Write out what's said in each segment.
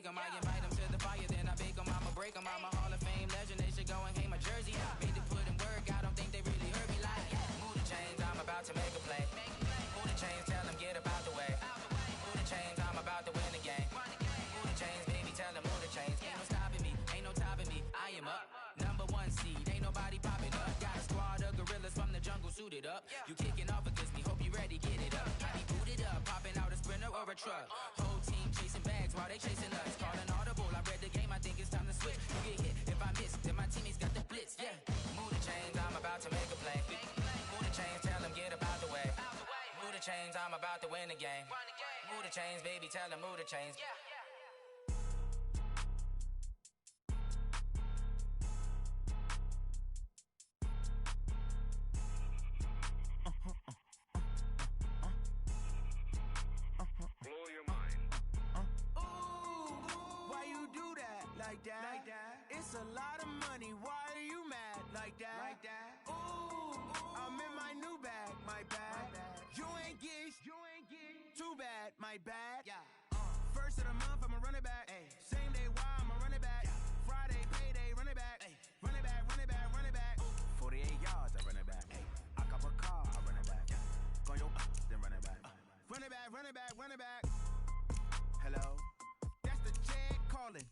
take 'em. I invite 'em to the fire, then I bake 'em. I'ma break 'em. I'm a Hall of Fame legend. They should go and hang my jersey. Made to put in work. I don't think they really heard me like. Move the chains, I'm about to make a play. Move the chains, tell 'em get up out the way. Move the chains, I'm about to win the game. Move the chains, baby, tell 'em move the chains. Ain't no stopping me, ain't no topping me. I am up, #1 seed. Ain't nobody popping up. Got a squad of gorillas from the jungle suited up. You kicking off against me, hope you ready, get it up. I be booted up, popping out a Sprinter or a truck. Whole team chasing bags while they chasing us. Call an audible, I read the game, I think it's time to switch. You get hit if I miss, then my teammates got the blitz, yeah. Move the chains, I'm about to make a play. Move the chains, tell them get up out the way. Move the chains, I'm about to win the game. Move the chains, baby, tell them move the chains. Blow your mind. Ooh, why you do that like that? Like that? It's a lot of money. Why are you mad like that? Like that? Ooh, I'm in my new bag. My bad. You ain't get too bad. My bad. Yeah. First of the month, I'ma run it back. Ay. Same day, why I'ma run it back. Friday, payday, run it back. Ay. Run it back, run it back, run it back. 48 yards, I run it back. Ay. I cop a car, I run it back. Go your then run it back. Run it back, run it back, run it back. Hello? That's the jag calling.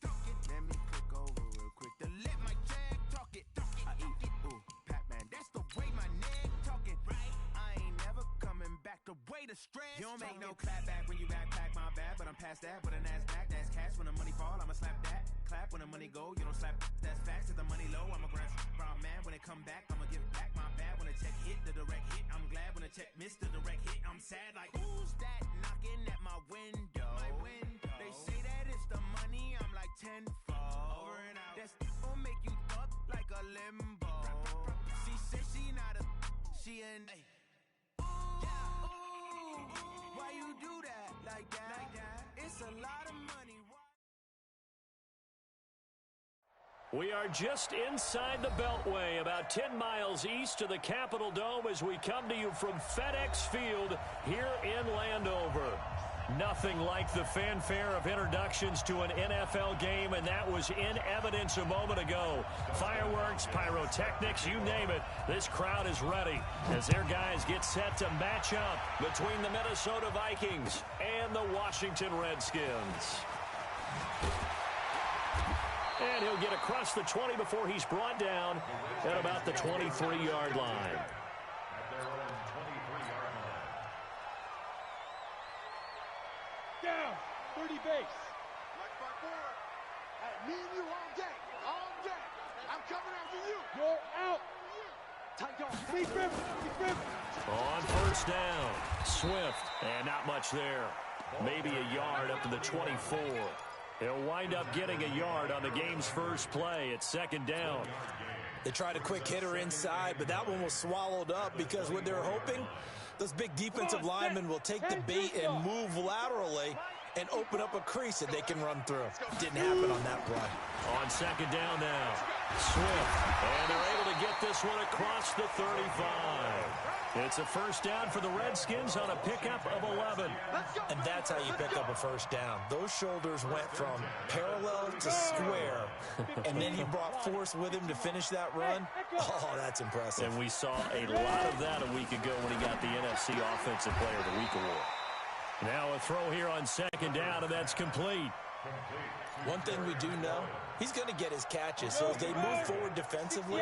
Let me click over real quick to let my jag talk it. I eat it. Ooh, Pac-Man, that's the way my neck talking. Right? I ain't never coming back the way the stress. You don't make no clap back when you backpack, my bad. But I'm past that with an ass back. That's cash when the money fall, I'ma slap that. Clap when the money go, you don't slap. That's facts. If the money low, I'ma grab brown man. When it come back, I'ma give back my bad. When the check hit, the direct hit. I'm glad when the check missed the direct hit. I'm sad like, who's that knocking at my window? My window. They say that it's the money, I'm like tenfold. Over and out. That's gon' make you up like a limbo. She said she not a, she an. Ooh, why you do that like that? Like that? It's a lot of money. We are just inside the Beltway, about 10 miles east of the Capitol Dome as we come to you from FedEx Field here in Landover. Nothing like the fanfare of introductions to an NFL game, and that was in evidence a moment ago. Fireworks, pyrotechnics, you name it. This crowd is ready as their guys get set to match up between the Minnesota Vikings and the Washington Redskins. And he'll get across the 20 before he's brought down at about the 23-yard line. Down, 30 base. Me and you all day, all day. I'm coming after you. You're out. Tight dog. Please, River. On first down, Swift, and not much there. Maybe a yard up to the 24. They'll wind up getting a yard on the game's first play at second down. They tried a quick hitter inside, but that one was swallowed up because what they're hoping, those big defensive linemen will take the bait and move laterally and open up a crease that they can run through. Didn't happen on that play. On second down now, Swift, and they're able to get this one across the 35. It's a first down for the Redskins on a pickup of 11. And that's how you pick up a first down. Those shoulders went from parallel to square, and then he brought force with him to finish that run. Oh, that's impressive. And we saw a lot of that a week ago when he got the NFC Offensive Player of the Week award. Now a throw here on second down, and that's complete. One thing we do know, he's going to get his catches. So as they move forward defensively,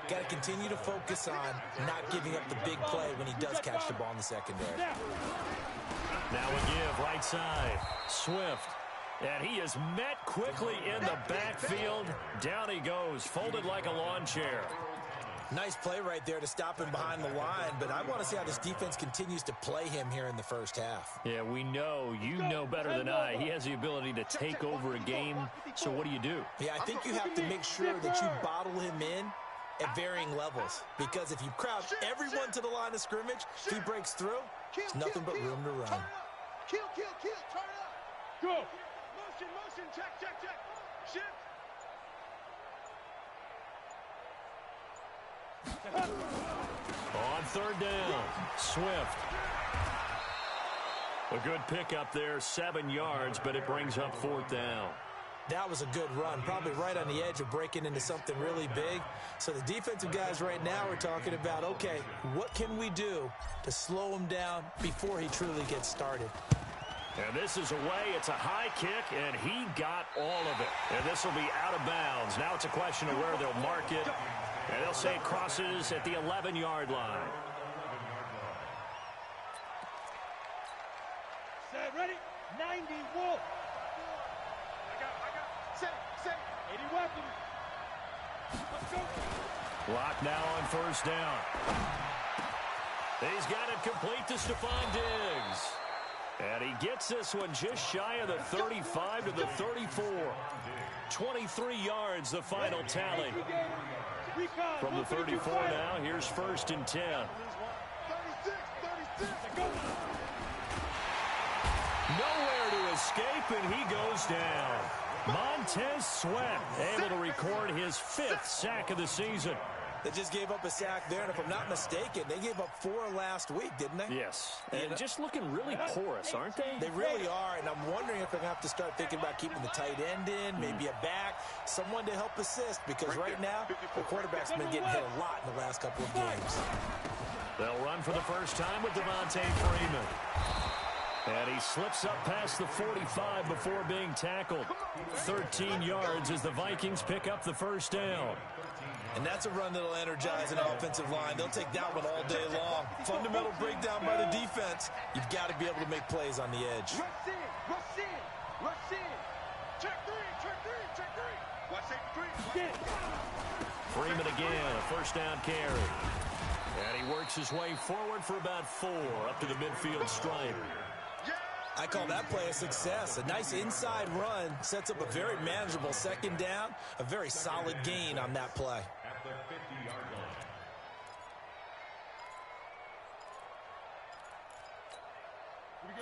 got to continue to focus on not giving up the big play when he does catch the ball in the secondary. Now a give right side. Swift. And he is met quickly in the backfield. Down he goes, folded like a lawn chair. Nice play right there to stop him behind the line, but I want to see how this defense continues to play him here in the first half. Yeah, we know, you know better than I. He has the ability to take over a game, so what do you do? Yeah, I think you have to make sure that you bottle him in at varying levels, because if you crowd everyone to the line of scrimmage, if he breaks through, there's nothing but room to run. Kill, turn up. Go. Motion, check. Shift. On third down, Swift. A good pickup there, 7 yards, but it brings up 4th down. That was a good run, probably right on the edge of breaking into something really big. So the defensive guys right now are talking about, okay, what can we do to slow him down before he truly gets started? And this is away. It's a high kick, and he got all of it. And this will be out of bounds. Now it's a question of where they'll mark it. And they'll say it crosses at the 11-yard line. Set, ready? 90, Wolf. Set. 80 weapon. Let's go. Lock now on 1st down. He's got it complete to Stephon Diggs. And he gets this one just shy of the 35 to the 34. 23 yards, the final tally. From the 34 now, here's 1st and 10. 36. Nowhere to escape, and he goes down. Montez Sweat able to record his 5th sack of the season. They just gave up a sack there, and if I'm not mistaken, they gave up 4 last week, didn't they? Yes, and just looking really porous, aren't they? They really are, and I'm wondering if they're going to have to start thinking about keeping the tight end in, maybe a back, someone to help assist, because right now, the quarterback's been getting hit a lot in the last couple of games. They'll run for the first time with Devontae Freeman. And he slips up past the 45 before being tackled. 13 yards as the Vikings pick up the 1st down. And that's a run that'll energize an offensive line. They'll take that one all day long. Fundamental breakdown by the defense. You've got to be able to make plays on the edge. Rush in. Check three. Watch three. Freeman again, a 1st down carry. And he works his way forward for about 4 up to the midfield stripe. I call that play a success. A nice inside run sets up a very manageable 2nd down. A very solid gain on that play.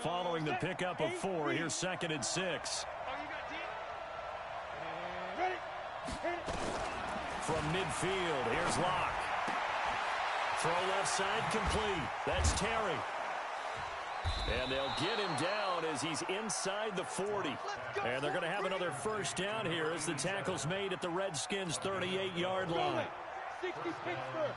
Following the pickup of 4, here's 2nd and 6. From midfield, here's Locke. Throw left side complete. That's Terry. And they'll get him down as he's inside the 40. And they're going to have another 1st down here as the tackle's made at the Redskins' 38-yard line. 60 Pittsburgh.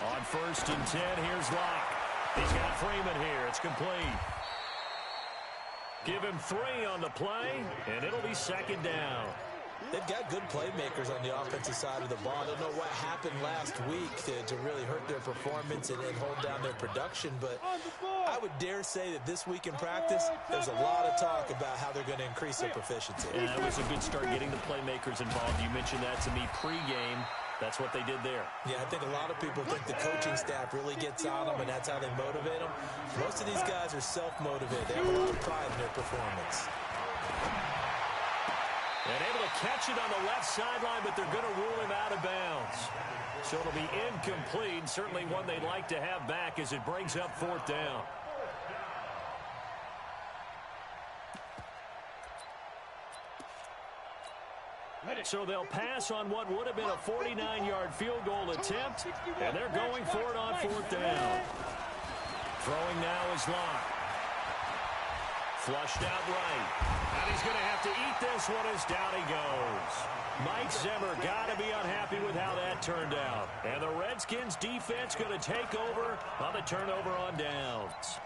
On 1st and 10, here's Locke. He's got Freeman here. It's complete. Give him 3 on the play, and it'll be 2nd down. They've got good playmakers on the offensive side of the ball. I don't know what happened last week to really hurt their performance and hold down their production, but I would dare say that this week in practice, there's a lot of talk about how they're going to increase their proficiency. And that was a good start getting the playmakers involved. You mentioned that to me pregame. That's what they did there. Yeah, I think a lot of people think the coaching staff really gets on them, and that's how they motivate them. Most of these guys are self-motivated. They have a lot of pride in their performance. And able to catch it on the left sideline, but they're going to rule him out of bounds. So it'll be incomplete. Certainly one they'd like to have back as it brings up 4th down. So they'll pass on what would have been a 49-yard field goal attempt, and they're going for it on 4th down. Throwing now is Locke. Flushed out right. And he's going to have to eat this one as down he goes. Mike Zimmer got to be unhappy with how that turned out. And the Redskins defense going to take over on the turnover on downs.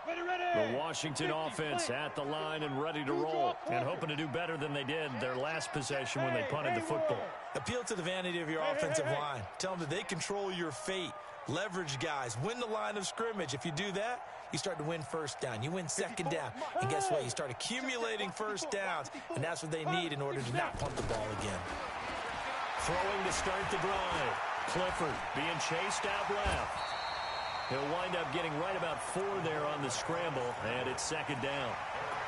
The Washington offense at the line and ready to roll, and hoping to do better than they did their last possession when they punted the football. Appeal to the vanity of your offensive line. Tell them that they control your fate. Leverage guys. Win the line of scrimmage. If you do that, you start to win 1st down. You win 2nd down. And guess what? You start accumulating 1st downs, and that's what they need in order to not punt the ball again. Throwing to start the drive. Clifford being chased out left. He'll wind up getting right about 4 there on the scramble, and it's 2nd down.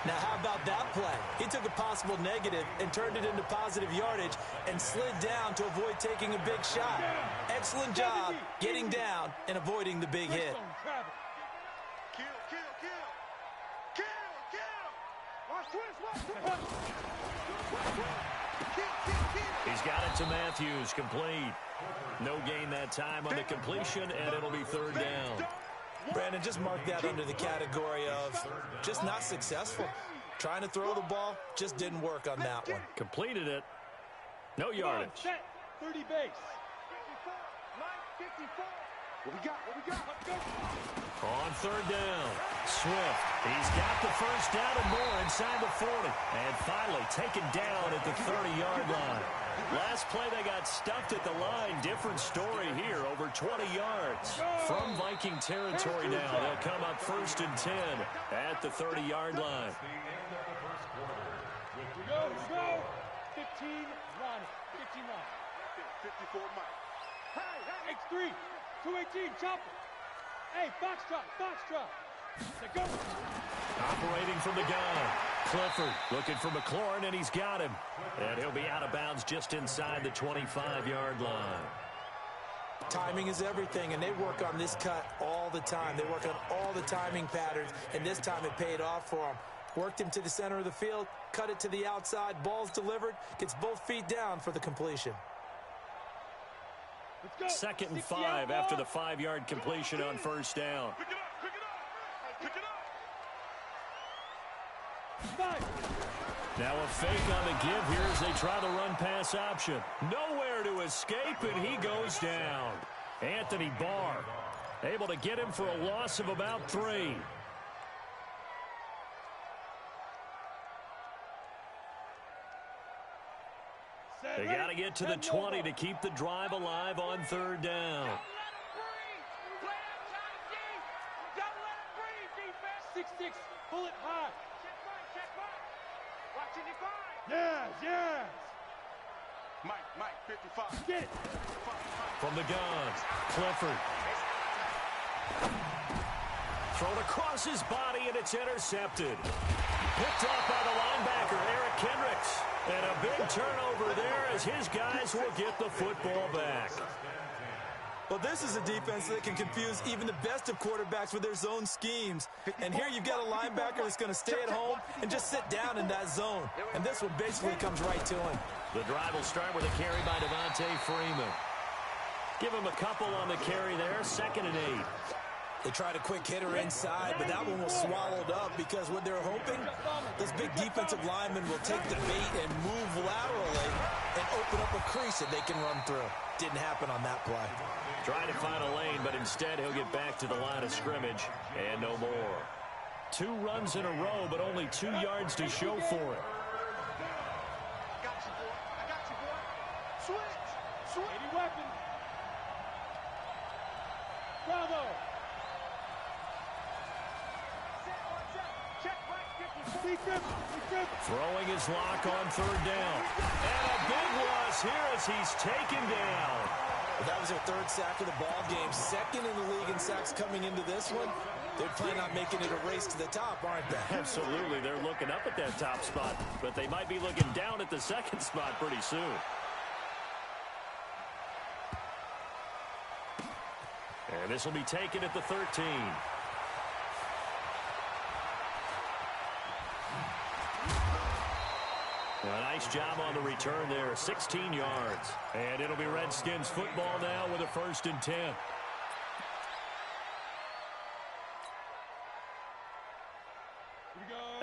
Now, how about that play? He took a possible negative and turned it into positive yardage and slid down to avoid taking a big shot. Excellent job getting down and avoiding the big hit. Kill. He's got it to Matthews, complete. No gain that time on the completion, and it'll be third down. Brandon, just mark that under the category of just not successful. Trying to throw the ball, just didn't work on that one. Completed it. No yardage. 30 base. 54. What we got? Let's go. On third down, Swift. He's got the first down and more inside the 40. And finally taken down at the 30-yard line. Last play they got stuffed at the line. Different story here, over 20 yards. From Viking territory now, they'll come up first and 10 at the 30-yard line. Go. 15 run. 54 Mike. Hey, X3. 218, chopper. Hey, Foxtrot. Let's go. Operating from the gun. Clifford looking for McLaurin, and he's got him. And he'll be out of bounds just inside the 25-yard line. Timing is everything, and they work on this cut all the time. They work on all the timing patterns, and this time it paid off for them. Worked him to the center of the field, cut it to the outside, ball's delivered, gets both feet down for the completion. Second and 5 after the 5-yard completion on first down. Pick it up. Now a fake on the give here as they try the run-pass option. Nowhere to escape, and he goes down. Anthony Barr able to get him for a loss of about 3. They got to get to the 20 to keep the drive alive on third down. Don't let him breathe, defense. 6-6, pull it high. Check right. Watching it fine. Yes. Mike, 55. Get it. From the gun, Clifford. Thrown across his body, and it's intercepted. Picked up by the linebacker, Eric Kendricks. And a big turnover there as his guys will get the football back. Well, this is a defense that can confuse even the best of quarterbacks with their zone schemes. And here you've got a linebacker that's going to stay at home and just sit down in that zone. And this one basically comes right to him. The drive will start with a carry by Devontae Freeman. Give him a couple on the carry there, 2nd and 8. They tried a quick hitter inside, but that one was swallowed up because what they're hoping, this big defensive lineman will take the bait and move laterally and open up a crease that they can run through. Didn't happen on that play. Trying to find a lane, but instead he'll get back to the line of scrimmage and no more. 2 runs in a row, but only 2 yards to show for it. I got you, boy. Switch. Any weapon. Bravo. Throwing his lock on third down. And a big loss here as he's taken down. Well, that was their 3rd sack of the ball game. 2nd in the league in sacks coming into this one. They're planning on making it a race to the top, aren't they? Absolutely. They're looking up at that top spot, but they might be looking down at the 2nd spot pretty soon. And this will be taken at the 13. A nice job on the return there, 16 yards. And it'll be Redskins football now with a 1st and 10.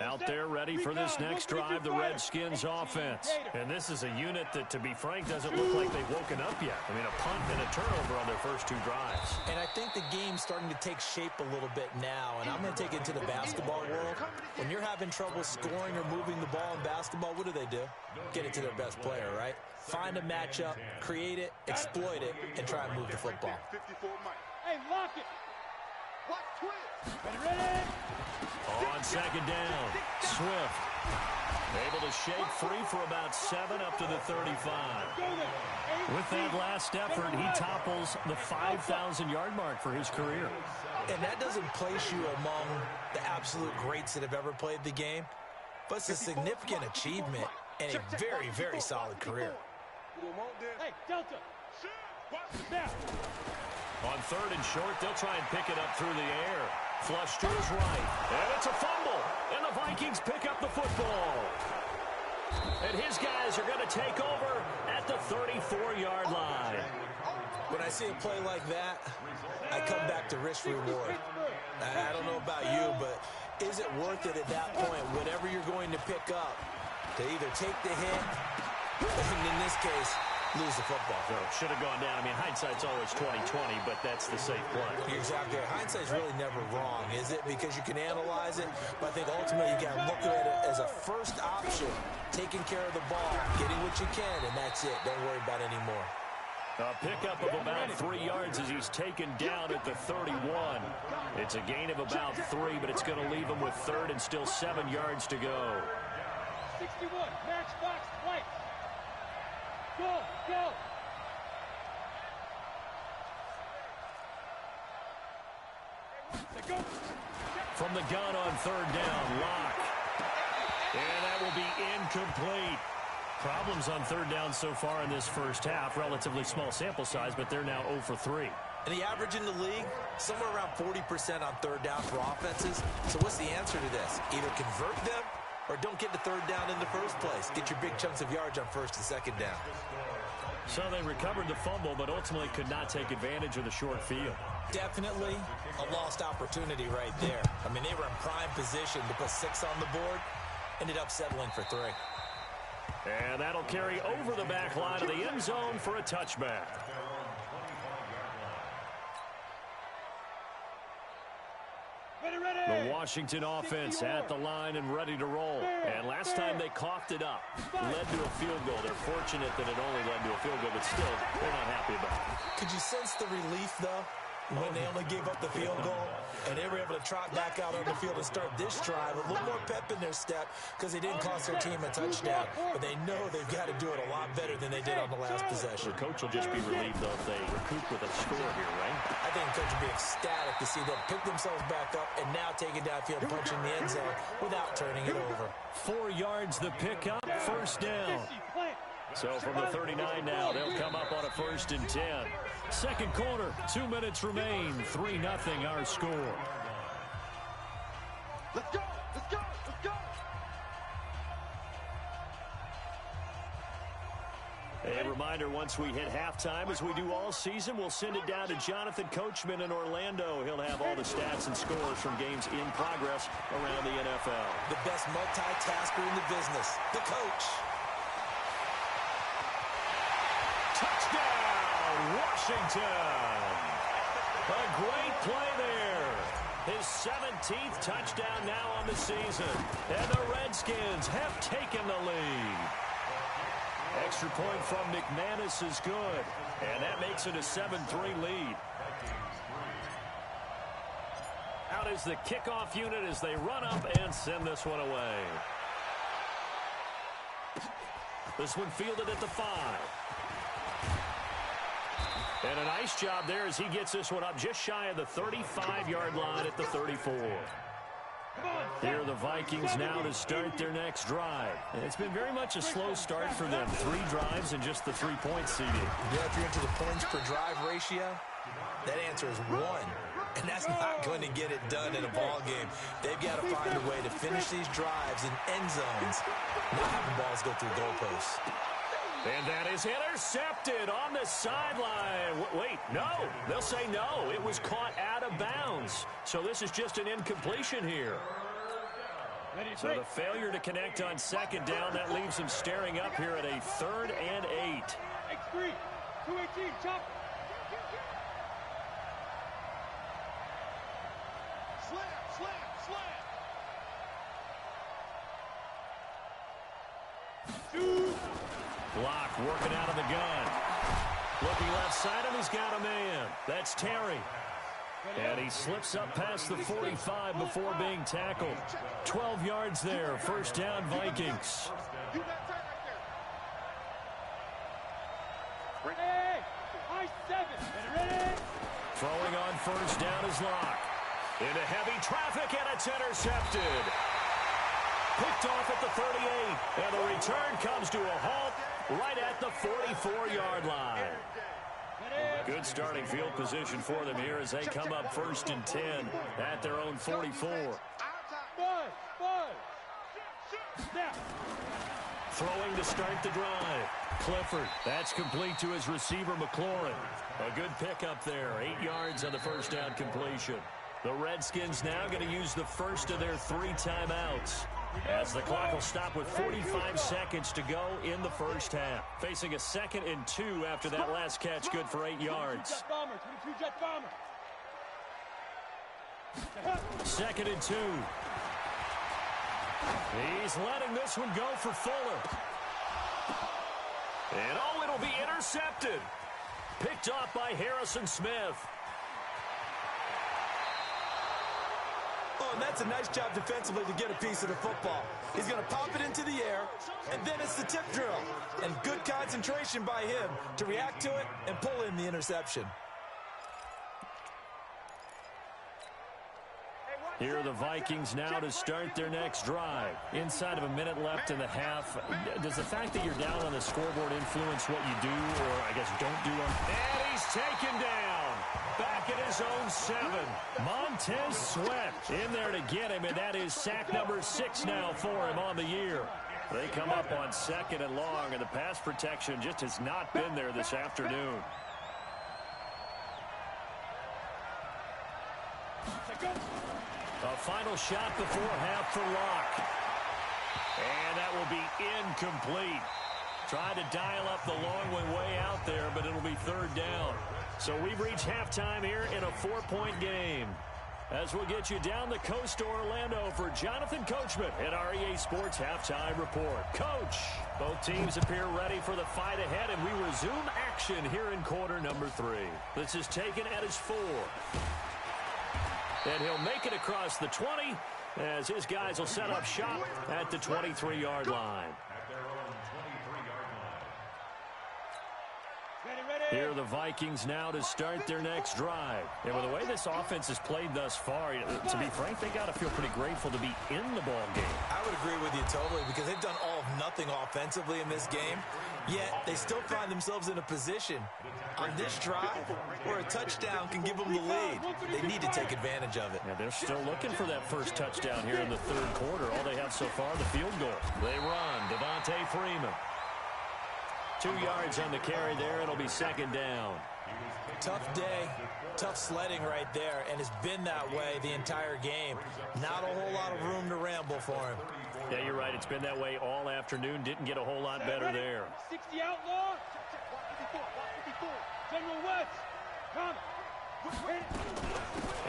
Out there ready for this next drive, the Redskins offense. And this is a unit that, to be frank, doesn't look like they've woken up yet. I mean, a punt and a turnover on their first 2 drives. And I think the game's starting to take shape a little bit now, and I'm going to take it to the basketball world. When you're having trouble scoring or moving the ball in basketball, what do? Get it to their best player, right? Find a matchup, create it, exploit it, and try and move the football. 54 Mike. Hey, lock it. Watch twist. Ready? On 2nd down, Swift able to shake free for about 7 up to the 35. With that last effort, he topples the 5,000-yard mark for his career. And that doesn't place you among the absolute greats that have ever played the game, but it's a significant achievement and a very, very solid career. Hey, Delta. Now. On 3rd and short, they'll try and pick it up through the air. Flush to his right. And it's a fumble. And the Vikings pick up the football. And his guys are going to take over at the 34-yard line. When I see a play like that, I come back to risk reward. I don't know about you, but is it worth it at that point, whatever you're going to pick up, to either take the hit, and in this case, lose the football? So it should have gone down. I mean, hindsight's always 20/20, but that's the safe play. You're exactly right. Hindsight's really never wrong, is it? Because you can analyze it, but I think ultimately you got to look at it as a first option, taking care of the ball, getting what you can, and that's it. Don't worry about it anymore. A pickup of about 3 yards as he's taken down at the 31. It's a gain of about 3, but it's going to leave him with third and still 7 yards to go. 61, matchbox, white. Go, go. From the gun on third down, Locke. And that will be incomplete. Problems on third down so far in this first half. Relatively small sample size, but they're now 0 for 3. And the average in the league, somewhere around 40% on third down for offenses. So what's the answer to this? Either convert them or don't get to third down in the first place. Get your big chunks of yards on first and second down. So they recovered the fumble, but ultimately could not take advantage of the short field. Definitely a lost opportunity right there. I mean, they were in prime position to put 6 on the board. Ended up settling for 3. And that'll carry over the back line of the end zone for a touchback. The Washington offense at the line and ready to roll. And last time they coughed it up, led to a field goal. They're fortunate that it only led to a field goal, but still, they're not happy about it. Could you sense the relief, though, when they only gave up the field goal and they were able to trot back out on the field and start this drive? A little more pep in their step because they didn't cost their team a touchdown, but they know they've got to do it a lot better than they did on the last possession. The coach will just be relieved, though, if they recoup with a score here, right? I think the coach will be ecstatic to see them pick themselves back up and now take it downfield, punching the end zone without turning it over. 4 yards the pickup, first down. So from the 39 now, they'll come up on a 1st and 10. Second quarter, 2 minutes remain. 3-0 our score. Let's go, let's go, let's go. A reminder, once we hit halftime, as we do all season, we'll send it down to Jonathan Coachman in Orlando. He'll have all the stats and scores from games in progress around the NFL. The best multitasker in the business, the coach. Touchdown, Washington. A great play there. His 17th touchdown now on the season. And the Redskins have taken the lead. Extra point from McManus is good. And that makes it a 7-3 lead. Out is the kickoff unit as they run up and send this one away. This one fielded at the 5. And a nice job there as he gets this one up just shy of the 35-yard line at the 34. Here are the Vikings now to start their next drive. And it's been very much a slow start for them. 3 drives and just the 3-point seeding. Yeah, if you're into the points per drive ratio, that answer is 1. And that's not going to get it done in a ball game. They've got to find a way to finish these drives in end zones, not having balls go through goalposts. And that is intercepted on the sideline. Wait, no. They'll say no. It was caught out of bounds. So this is just an incompletion here. So the failure to connect on second down, that leaves him staring up here at a 3rd and 8. X3, 218, chop. Slam, slam, slam. Shoot. Block working out of the gun. Looking left side, and he's got a man. That's Terry. And he slips up past the 45 before being tackled. 12 yards there. First down, Vikings. You got that right there. Hey, I-7. Ready? Throwing on first down is Locke. Into heavy traffic, and it's intercepted. Picked off at the 38, and the return comes to a halt right at the 44-yard line. Good starting field position for them here as they come up 1st and 10 at their own 44. Buzz. Snap. Throwing to start the drive. Clifford, that's complete to his receiver, McLaurin. A good pickup there, 8 yards on the first down completion. The Redskins now going to use the first of their 3 timeouts, as the clock will stop with 45 seconds to go in the first half. Facing a 2nd and 2 after that last catch, good for 8 yards. 2nd and 2. He's letting this one go for Fuller. And oh, it'll be intercepted. Picked off by Harrison Smith. Oh, and that's a nice job defensively to get a piece of the football. He's going to pop it into the air, and then it's the tip drill. And good concentration by him to react to it and pull in the interception. Here are the Vikings now to start their next drive. Inside of a minute left in the half. Does the fact that you're down on the scoreboard influence what you do, or I guess don't do? And he's taken down. Back at his own 7. Montez Sweat in there to get him, and that is sack number 6 now for him on the year. They come up on 2nd and long, and the pass protection just has not been there this afternoon. A final shot before half for Locke. And that will be incomplete. Tried to dial up the long one way out there, but it'll be 3rd down. So we've reached halftime here in a 4-point game. As we'll get you down the coast to Orlando for Jonathan Coachman at our EA Sports Halftime Report. Coach, both teams appear ready for the fight ahead, and we resume action here in quarter number 3. This is taken at his 4. And he'll make it across the 20 as his guys will set up shop at the 23-yard line. Here are the Vikings now to start their next drive. And with the way this offense has played thus far, to be frank, they got to feel pretty grateful to be in the ball game. I would agree with you totally, because they've done all of nothing offensively in this game, yet they still find themselves in a position on this drive where a touchdown can give them the lead. They need to take advantage of it. Yeah, they're still looking for that first touchdown here in the 3rd quarter. All they have so far, the field goal. They run. Devontae Freeman. 2 yards on the carry there. It'll be 2nd down. Tough day, tough sledding right there, and it's been that way the entire game. Not a whole lot of room to ramble for him. Yeah, you're right. It's been that way all afternoon. Didn't get a whole lot better there. 60 outlaw. 154. General West. Come.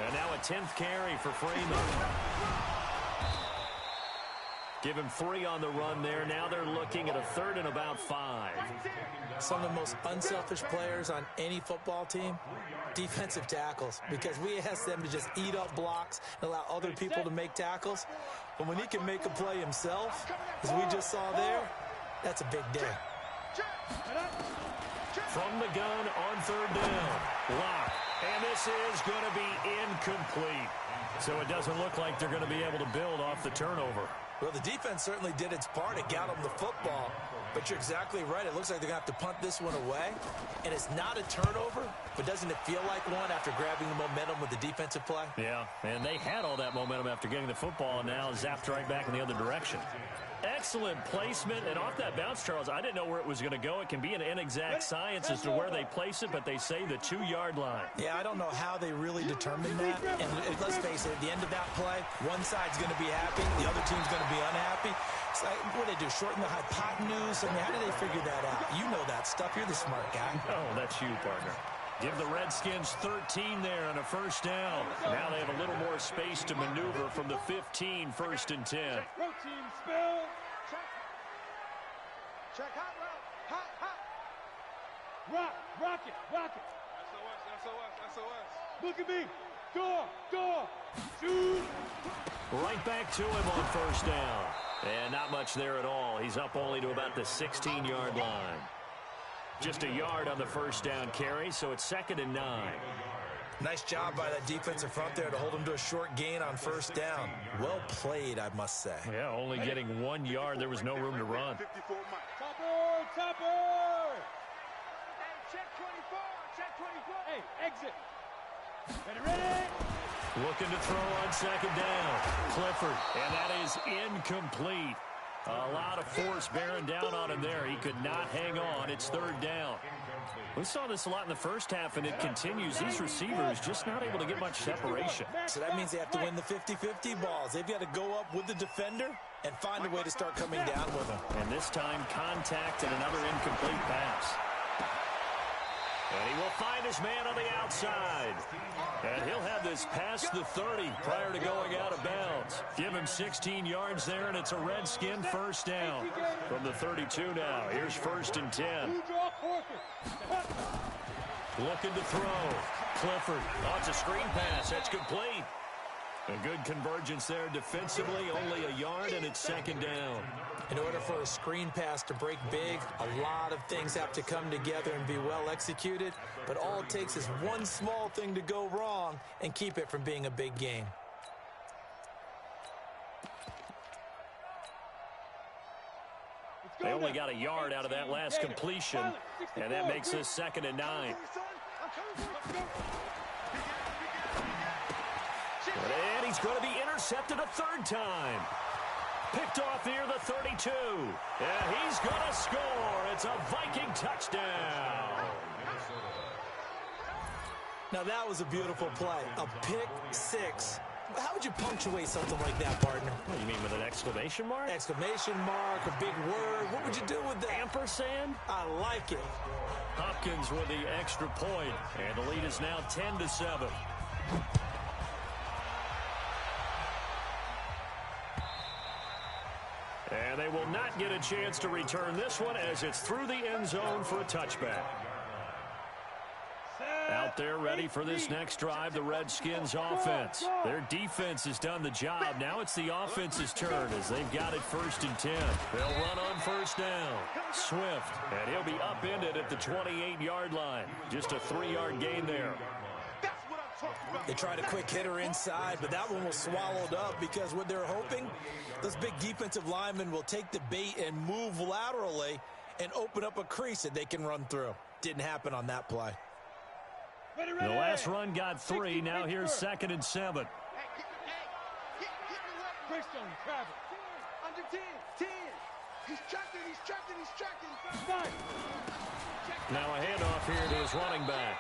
And now a 10th carry for Freeman. Give him 3 on the run there. Now they're looking at a 3rd and about 5. Some of the most unselfish players on any football team, defensive tackles, because we ask them to just eat up blocks and allow other people to make tackles. But when he can make a play himself, as we just saw there, that's a big day. From the gun on 3rd down. Lock. And this is going to be incomplete. So it doesn't look like they're going to be able to build off the turnover. Well, the defense certainly did its part. It got them the football. But you're exactly right. It looks like they're going to have to punt this one away. And it's not a turnover, but doesn't it feel like one after grabbing the momentum with the defensive play? Yeah, and they had all that momentum after getting the football, and now zapped right back in the other direction. Excellent placement, and off that bounce, Charles, I didn't know where it was going to go. It can be an inexact science as to where they place it, but they say the 2-yard line. Yeah, I don't know how they really determined that. And let's face it, at the end of that play, one side's going to be happy, the other team's going to be unhappy. It's like, what do they do, shorten the hypotenuse? I mean, how do they figure that out? You know that stuff. You're the smart guy. Oh, that's you, partner. Give the Redskins 13 there on a 1st down. Now they have a little more space to maneuver from the 15, 1st and 10. Protein spill. Check hot route. Hot. Rock it. SOS. Look at me. Door. Shoot. Right back to him on 1st down. And not much there at all. He's up only to about the 16-yard line. Just a yard on the 1st down carry, so it's 2nd and 9. Nice job by that defensive front there to hold him to a short gain on 1st down. Well played, I must say. Yeah, only getting 1 yard. There was no room to run. Topper! Hey, check 24. Hey, exit. Ready? Looking to throw on 2nd down. Clifford, and that is incomplete. A lot of force bearing down on him there. He could not hang on. It's third down. We saw this a lot in the first half, and it continues. These receivers just not able to get much separation. So that means they have to win the 50-50 balls. They've got to go up with the defender and find a way to start coming down with him. And this time, contact and another incomplete pass. And he will find his man on the outside. And he'll have this past the 30 prior to going out of bounds. Give him 16 yards there, and it's a Redskin first down. From the 32 now, here's 1st and 10. Looking to throw. Clifford. Oh, it's a screen pass. That's complete. A good convergence there defensively. Only a yard, and it's 2nd down. In order for a screen pass to break big, a lot of things have to come together and be well executed. But all it takes is one small thing to go wrong and keep it from being a big game. They only got a yard out of that last completion, and that makes this 2nd and 9. And he's going to be intercepted a 3rd time. Picked off near the 32. And he's going to score. It's a Viking touchdown. Now that was a beautiful play. A pick six. How would you punctuate something like that, partner? What do you mean, with an exclamation mark? Exclamation mark, a big word. What would you do with that? Ampersand? I like it. Hopkins with the extra point. And the lead is now 10-7. And they will not get a chance to return this one as it's through the end zone for a touchback. Out there ready for this next drive, the Redskins offense. Their defense has done the job. Now it's the offense's turn as they've got it 1st and 10. They'll run on 1st down. Swift, and he'll be upended at the 28-yard line. Just a 3-yard gain there. They tried a quick hitter inside, but that one was swallowed up because what they're hoping, those big defensive linemen will take the bait and move laterally and open up a crease that they can run through. Didn't happen on that play. The last run got 3. Now here's 2nd and 7. Under 10. He's tracking. Now a handoff here to his running back.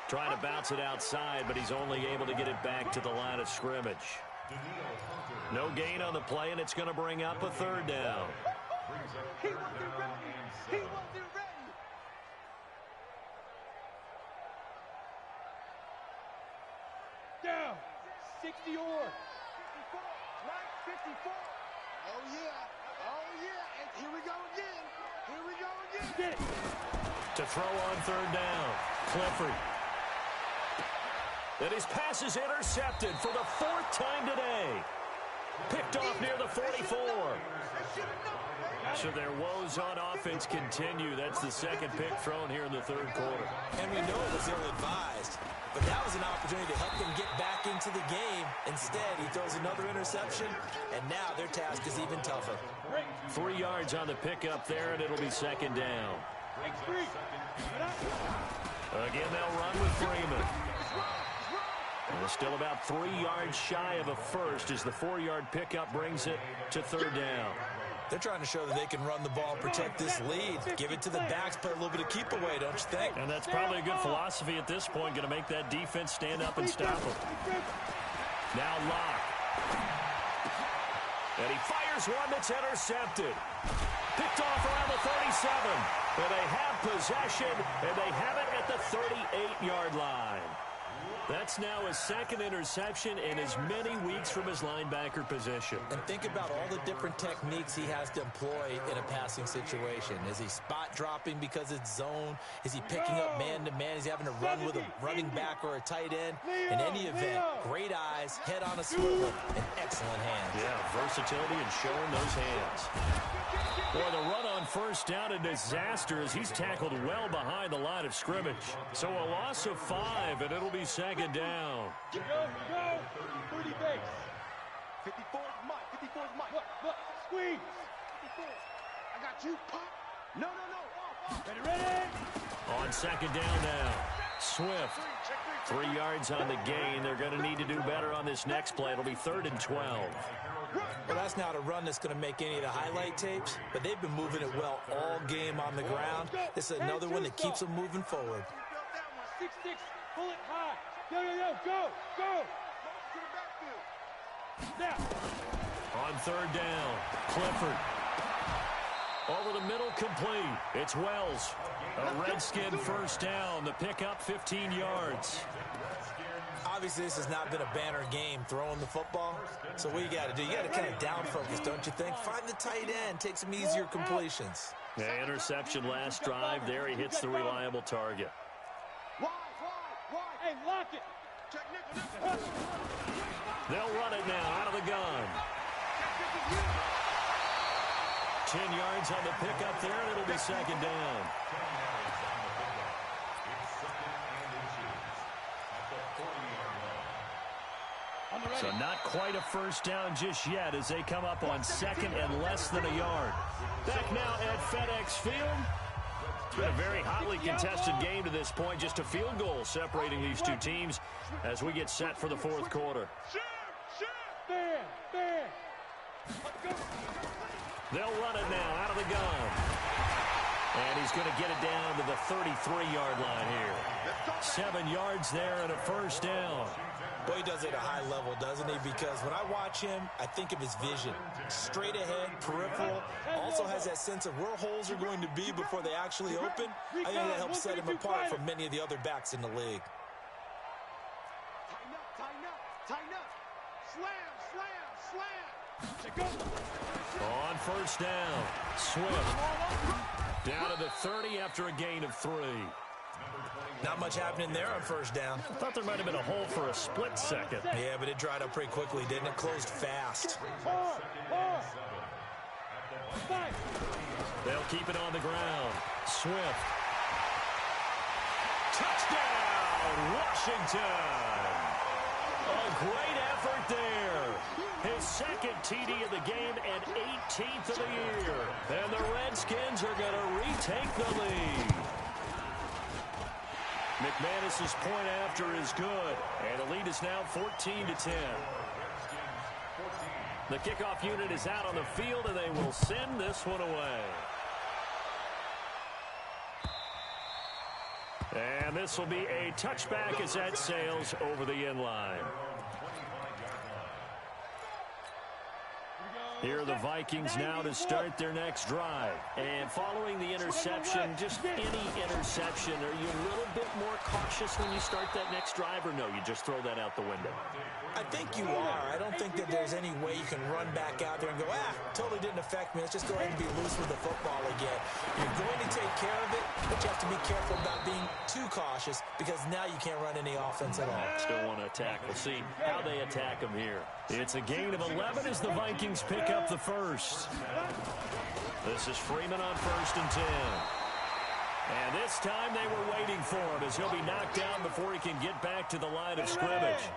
Trying to bounce it outside, but he's only able to get it back to the line of scrimmage. No gain on the play, and it's going to bring up a 3rd down. He wasn't ready. Down. 60 or. 54. Right, 54. Oh, yeah. And here we go again. To throw on 3rd down. Clifford. And his pass is intercepted for the 4th time today. Picked off near the 44. So their woes on offense continue. That's the 2nd pick thrown here in the 3rd quarter. And we know it was ill-advised, but that was an opportunity to help them get back into the game. Instead, he throws another interception, and now their task is even tougher. 3 yards on the pickup there, and it'll be 2nd down. Again, they'll run with Freeman. And they're still about 3 yards shy of a first as the 4-yard pickup brings it to 3rd down. They're trying to show that they can run the ball and protect this lead. Give it to the backs, play a little bit of keep away, don't you think? And that's probably a good philosophy at this point, going to make that defense stand up and stop them. Now Locke. And he fires one that's intercepted. Picked off around the 37. And they have possession, and they have it at the 38-yard line. That's now his 2nd interception in as many weeks from his linebacker position. And think about all the different techniques he has to employ in a passing situation. Is he spot dropping because it's zone? Is he picking up man-to-man? Is he having to run with a running back or a tight end? In any event, great eyes, head on a swivel, and excellent hands. Yeah, versatility and showing those hands. Boy, the run on 1st down, a disaster as he's tackled well behind the line of scrimmage. So a loss of 5, and it'll be 2nd down. Go. 30 base. 54 is Mike. Look. Squeeze. 54. I got you. Pop. No. Ready. On 2nd down now. Swift. 3 yards on the gain. They're going to need to do better on this next play. It'll be 3rd and 12. Well, that's not a run that's going to make any of the highlight tapes, but they've been moving it well all game on the ground. This is another one that keeps them moving forward. 6-6, pull it high. Yo, go, go. Now. On third down, Clifford. Over the middle, complete. It's Wells. A Redskin first down. The pickup, 15 yards. Obviously, this has not been a banner game throwing the football. So what you got to do, you got to kind of down focus, don't you think? Find the tight end, take some easier completions. Yeah, interception last drive. There he hits the reliable target. Hey, lock it. They'll run it now out of the gun. 10 yards on the pickup there, and it'll be second down. So not quite a first down just yet as they come up on second and less than a yard. Back now at FedEx Field. It's been a very hotly contested game to this point. Just a field goal separating these two teams as we get set for the fourth quarter. They'll run it now out of the gun. And he's going to get it down to the 33-yard line here. 7 yards there and a first down. Boy, he does it at a high level, doesn't he? Because when I watch him, I think of his vision. Straight ahead, peripheral. Also has that sense of where holes are going to be before they actually open. I think that helps set him apart from many of the other backs in the league. Tighten up. Slam. On first down, Swift. Down to the 30 after a gain of 3. Not much happening there on first down. I thought there might have been a hole for a split second. Yeah, but it dried up pretty quickly, didn't it? Closed fast. They'll keep it on the ground. Swift. Touchdown, Washington. A great effort there. His second TD of the game and 18th of the year. And the Redskins are going to retake the lead. McManus's point after is good, and the lead is now 14-10. The kickoff unit is out on the field, and they will send this one away. And this will be a touchback as that sails over the end line. Here are the Vikings now to start their next drive. And following the interception, just any interception, are you a little bit more cautious when you start that next drive, or no, you just throw that out the window? I think you are. I don't think that there's any way you can run back out there and go, totally didn't affect me. Let's just go ahead and be loose with the football again. You're going to take care of it, but you have to be careful about being too cautious because now you can't run any offense at all. Still want to attack. We'll see how they attack them here. It's a gain of 11 as the Vikings pick up the first. This is Freeman on first and 10. And this time they were waiting for him as he'll be knocked down before he can get back to the line of scrimmage.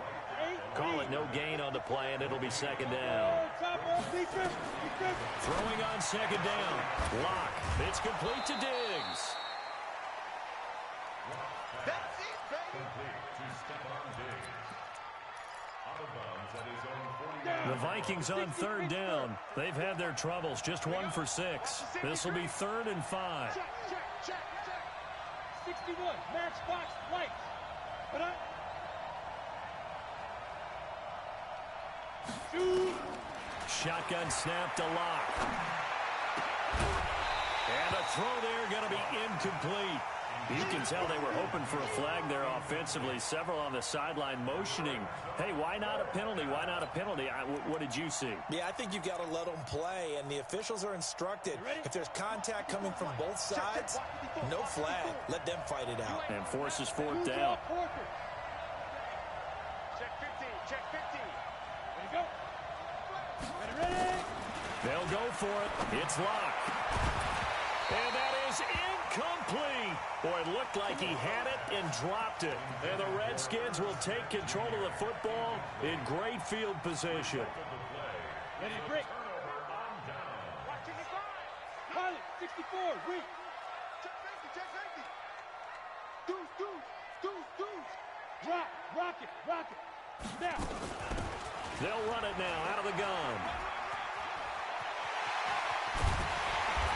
Call it no gain on the play, and it'll be second down. Throwing on second down. Lock. It's complete to Diggs. That's it, baby. The Vikings on third down. They've had their troubles. Just 1 for 6. This will be 3rd and 5. Check. 61, matchbox lights. But Shotgun snap to Lock. And a throw there going to be incomplete. You can tell they were hoping for a flag there offensively. Several on the sideline motioning. Hey, why not a penalty? Why not a penalty? What did you see? Yeah, I think you've got to let them play, and the officials are instructed. If there's contact coming from both sides, no flag. Let them fight it out. And forces 4th down. Check 50. Ready, go. Ready. They'll go for it. It's Lock. And that is incomplete. Boy, it looked like he had it and dropped it. And the Redskins will take control of the football in great field position. Ready to break. Pilot, 64, weak. Check safety. Deuce. Rock it. Now. They'll run it now out of the gun.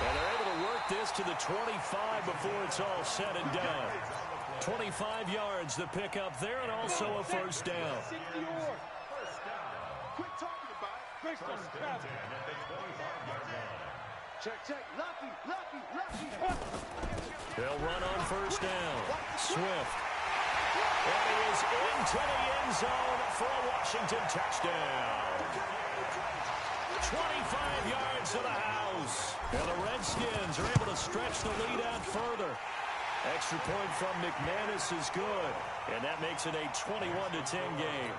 And they're able to work this to the 25 before it's all said and done. 25 yards to pick up there, and also a first down. Quit talking about it. First down. Check. Lucky. They'll run on first down. Swift. And he is into the end zone for a Washington touchdown. 25 yards to the house. And the Redskins are able to stretch the lead out further. Extra point from McManus is good. And that makes it a 21-10 game.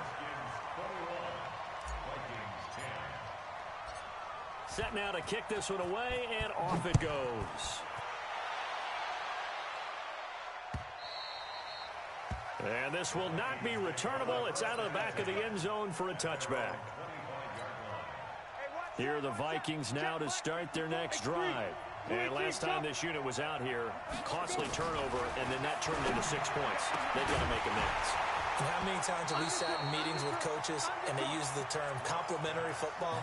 Set now to kick this one away, and off it goes. And this will not be returnable. It's out of the back of the end zone for a touchback. Here are the Vikings now to start their next drive. And last time this unit was out here, costly turnover, and then that turned into 6 points. They've got to make amends. And how many times have we sat in meetings with coaches and they use the term complementary football?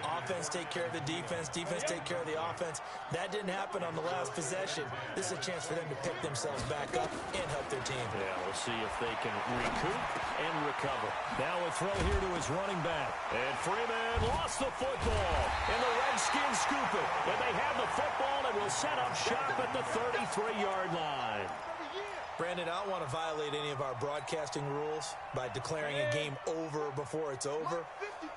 Offense take care of the defense, defense take care of the offense. That didn't happen on the last possession. This is a chance for them to pick themselves back up and help their team. Yeah, we'll see if they can recoup and recover. Now a throw here to his running back. And Freeman lost the football. And the Redskins scoop it. And they have the football and will set up shop at the 33-yard line. Brandon, I don't want to violate any of our broadcasting rules by declaring a game over before it's over.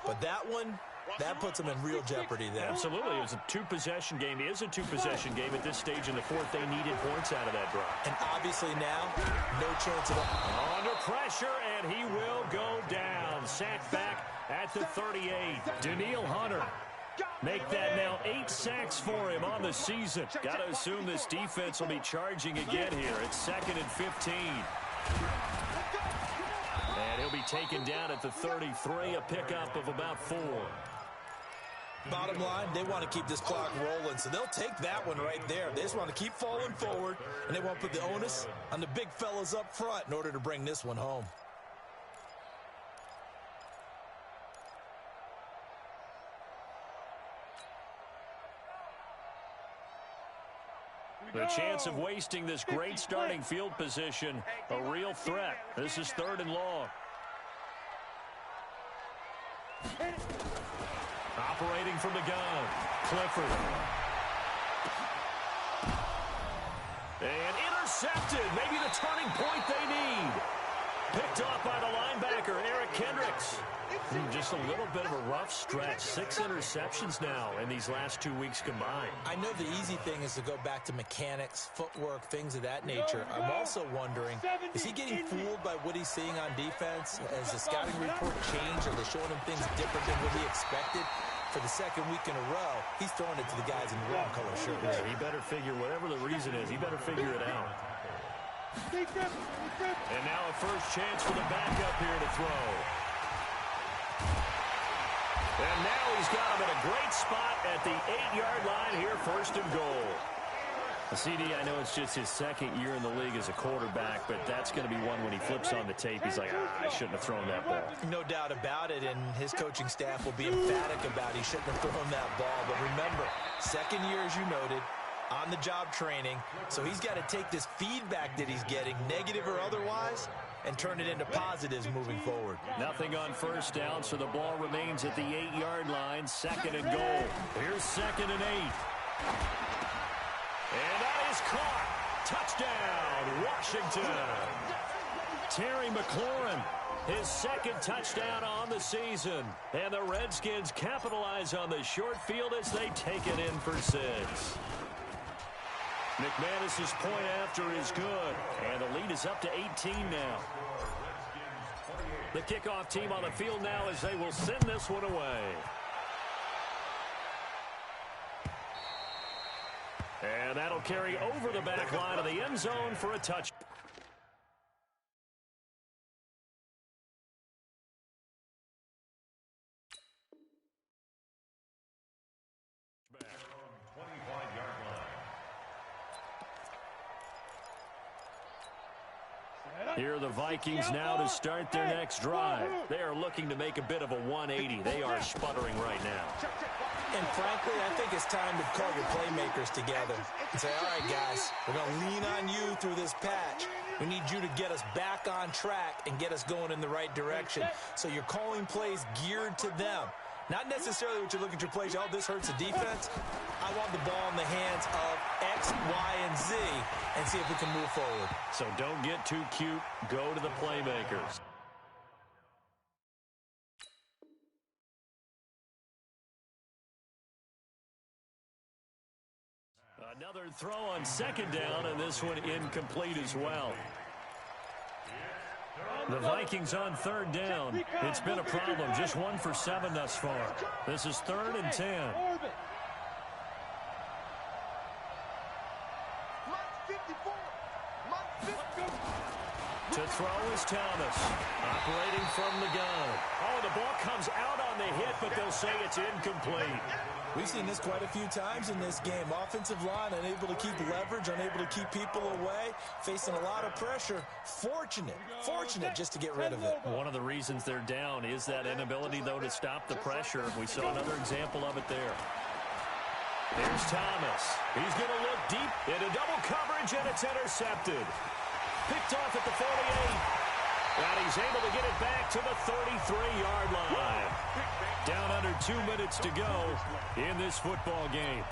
But that one, that puts them in real jeopardy there. Absolutely. It was a two-possession game. It is a two-possession game at this stage in the fourth. They needed points out of that drive. And obviously now, no chance at all. Under pressure, and he will go down. Sacked back at the 38. Daniil Hunter. Make that now 8 sacks for him on the season. Got to assume this defense will be charging again here. It's 2nd and 15. And he'll be taken down at the 33, a pickup of about 4. Bottom line, they want to keep this clock rolling, so they'll take that one right there. They just want to keep falling forward, and they want to put the onus on the big fellas up front in order to bring this one home. The chance of wasting this great starting field position, a real threat. This is 3rd and long. Operating from the gun, Clifford. And intercepted, maybe the turning point they need. Picked off by the linebacker, Eric Kendricks. Just a little bit of a rough stretch. 6 interceptions now in these last 2 weeks combined. I know the easy thing is to go back to mechanics, footwork, things of that nature. I'm also wondering, is he getting fooled by what he's seeing on defense? Has the scouting report changed? Are they showing him things different than what he expected? For the 2nd week in a row, he's throwing it to the guys in the wrong color shirts. Yeah, he better figure, whatever the reason is, he better figure it out. And now a first chance for the backup here to throw. And now he's got him in a great spot at the 8-yard line here, 1st and goal. CD, I know it's just his 2nd year in the league as a quarterback, but that's going to be one when he flips on the tape. He's like, I shouldn't have thrown that ball. No doubt about it, and his coaching staff will be emphatic about he shouldn't have thrown that ball. But remember, 2nd year, as you noted, on-the-job training, so he's got to take this feedback that he's getting, negative or otherwise, and turn it into positives moving forward. Nothing on first down, so the ball remains at the 8-yard line, 2nd and goal. Here's 2nd and 8. And that is caught. Touchdown, Washington. Terry McLaurin, his 2nd touchdown on the season. And the Redskins capitalize on the short field as they take it in for 6. McManus's point after is good, and the lead is up to 18 now. The kickoff team on the field now as they will send this one away. And that'll carry over the back line of the end zone for a touch. Here are the Vikings now to start their next drive. They are looking to make a bit of a 180. They are sputtering right now. And frankly, I think it's time to call your playmakers together and say, all right, guys, we're going to lean on you through this patch. We need you to get us back on track and get us going in the right direction. So you're calling plays geared to them. Not necessarily what you look at your plays, oh, this hurts the defense. I want the ball in the hands of X, Y, and Z and see if we can move forward. So don't get too cute. Go to the playmakers. Another throw on second down, and this one incomplete as well. The Vikings on third down. It's been a problem. Just 1 for 7 thus far. This is 3rd and 10. To throw is Thomas. Operating from the gun. Oh, the ball comes out on the hit, but they'll say it's incomplete. We've seen this quite a few times in this game. Offensive line unable to keep leverage, unable to keep people away, facing a lot of pressure. Fortunate just to get rid of it. One of the reasons they're down is that inability, though, to stop the pressure. We saw another example of it there. Here's Thomas. He's going to look deep into double coverage, and it's intercepted. Picked off at the 48. And he's able to get it back to the 33-yard line. Down under 2 minutes to go in this football game.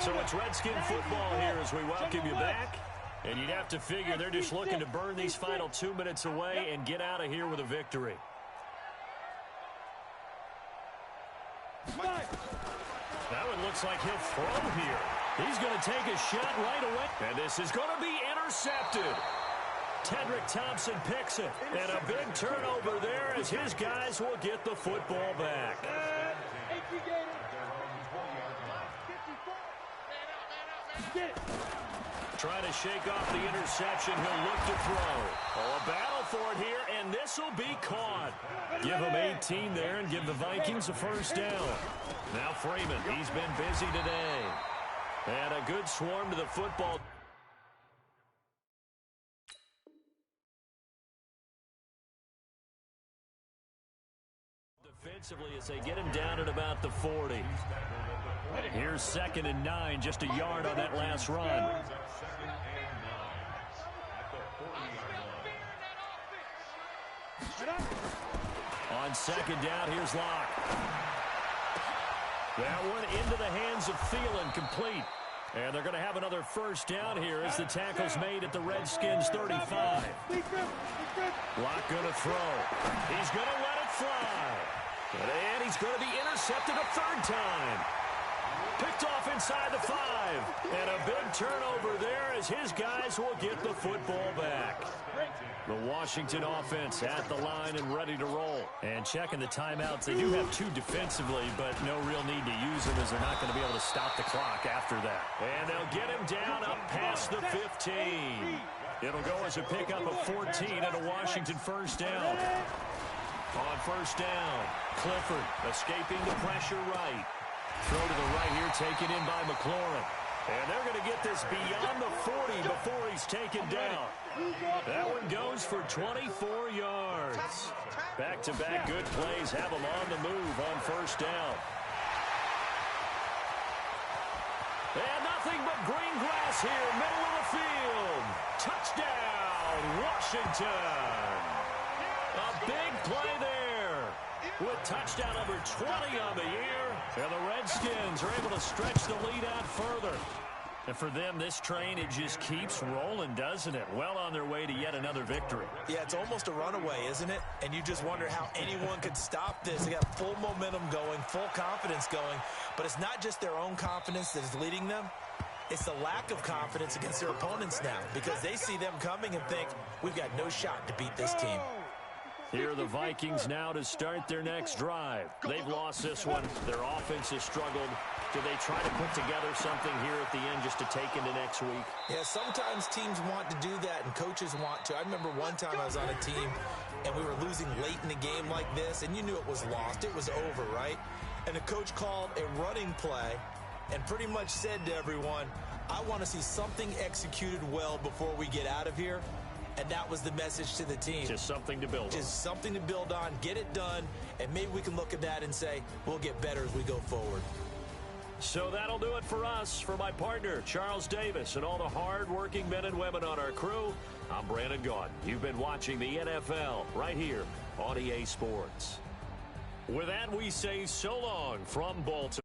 So it's Redskin football here as we welcome you back. And you'd have to figure they're just looking to burn these final 2 minutes away and get out of here with a victory. That one looks like he'll throw here. He's going to take a shot right away. And this is going to be intercepted. Tedrick Thompson picks it. And a big turnover there as his guys will get the football back. Trying to shake off the interception. He'll look to throw. Oh, a battle for it here, and this will be caught. Give him 18 there and give the Vikings a first down. Now Freeman, he's been busy today. And a good swarm to the football. Defensively as they get him down at about the 40. Here's 2nd and 9, just a yard on that last run. On second down, here's Locke. That one into the hands of Thielen, complete. And they're going to have another first down here as the tackle's made at the Redskins 35. Locke going to throw. He's going to let it fly. And he's going to be intercepted a 3rd time. Picked off inside the 5. And a big turnover there as his guys will get the football back. The Washington offense at the line and ready to roll. And checking the timeouts. They do have 2 defensively, but no real need to use them as they're not going to be able to stop the clock after that. And they'll get him down up past the 15. It'll go as a pickup of 14 and a Washington first down. On first down, Clifford escaping the pressure right. Throw to the right here, taken in by McLaurin. And they're going to get this beyond the 40 before he's taken down. That one goes for 24 yards. Back-to-back good plays have him on the move on first down. And nothing but green grass here, middle of the field. Touchdown, Washington. A big play there with touchdown number 20 on the year. And the Redskins are able to stretch the lead out further. And for them, this train, it just keeps rolling, doesn't it? Well on their way to yet another victory. Yeah, it's almost a runaway, isn't it? And you just wonder how anyone could stop this. They got full momentum going, full confidence going. But it's not just their own confidence that is leading them. It's the lack of confidence against their opponents now because they see them coming and think, we've got no shot to beat this team. Here are the Vikings now to start their next drive. They've lost this one. Their offense has struggled. Do they try to put together something here at the end just to take into next week? Yeah, sometimes teams want to do that and coaches want to. I remember one time I was on a team and we were losing late in a game like this and you knew it was lost. It was over, right? And the coach called a running play and pretty much said to everyone, I want to see something executed well before we get out of here. And that was the message to the team. Just something to build on. Just something to build on, get it done, and maybe we can look at that and say, we'll get better as we go forward. So that'll do it for us. For my partner, Charles Davis, and all the hard-working men and women on our crew, I'm Brandon Gaudin. You've been watching the NFL right here on EA Sports. With that, we say so long from Baltimore.